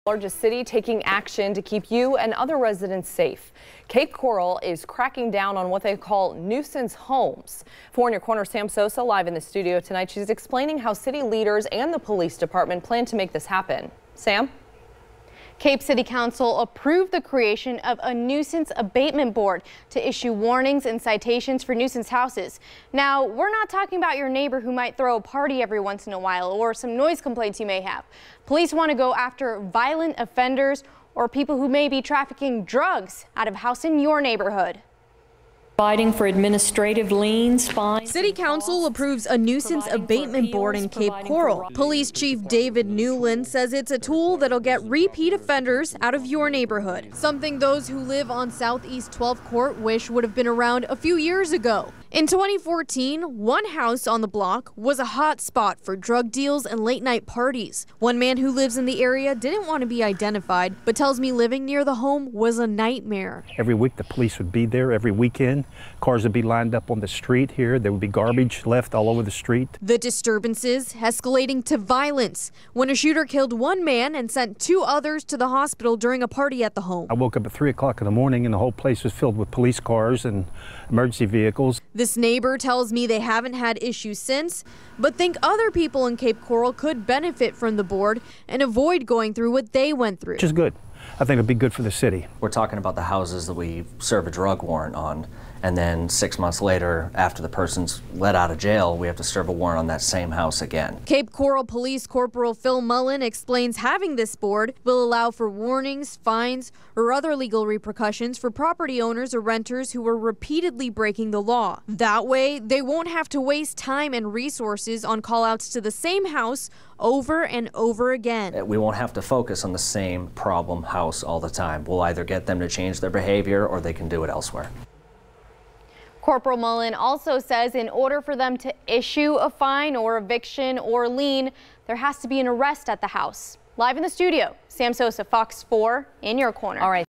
Largest city taking action to keep you and other residents safe. Cape Coral is cracking down on what they call nuisance homes. 4 in Your Corner, Sam Sosa live in the studio tonight. She's explaining how city leaders and the police department plan to make this happen. Sam? Cape City Council approved the creation of a nuisance abatement board to issue warnings and citations for nuisance houses. Now, we're not talking about your neighbor who might throw a party every once in a while or some noise complaints you may have. Police want to go after violent offenders or people who may be trafficking drugs out of house in your neighborhood. Fighting for administrative liens, fines. City Council approves a nuisance abatement board in Cape Coral. Police Chief David Newland says it's a tool that'll get repeat offenders out of your neighborhood. Something those who live on Southeast 12th Court wish would have been around a few years ago. In 2014, one house on the block was a hot spot for drug deals and late night parties. One man who lives in the area didn't want to be identified, but tells me living near the home was a nightmare. Every week the police would be there, every weekend. Cars would be lined up on the street here. There would be garbage left all over the street. The disturbances escalating to violence when a shooter killed one man and sent 2 others to the hospital during a party at the home. I woke up at 3 o'clock in the morning and the whole place was filled with police cars and emergency vehicles. This neighbor tells me they haven't had issues since, but think other people in Cape Coral could benefit from the board and avoid going through what they went through. Which is good. I think it'd be good for the city. We're talking about the houses that we serve a drug warrant on, and then 6 months later, after the person's let out of jail, we have to serve a warrant on that same house again. Cape Coral Police Corporal Phil Mullen explains having this board will allow for warnings, fines, or other legal repercussions for property owners or renters who are repeatedly breaking the law. That way, they won't have to waste time and resources on call-outs to the same house over and over again. We won't have to focus on the same problem house all the time. We'll either get them to change their behavior or they can do it elsewhere. Corporal Mullen also says in order for them to issue a fine or eviction or lien, there has to be an arrest at the house. Live in the studio, Sam Sosa, Fox 4 in Your Corner. All right.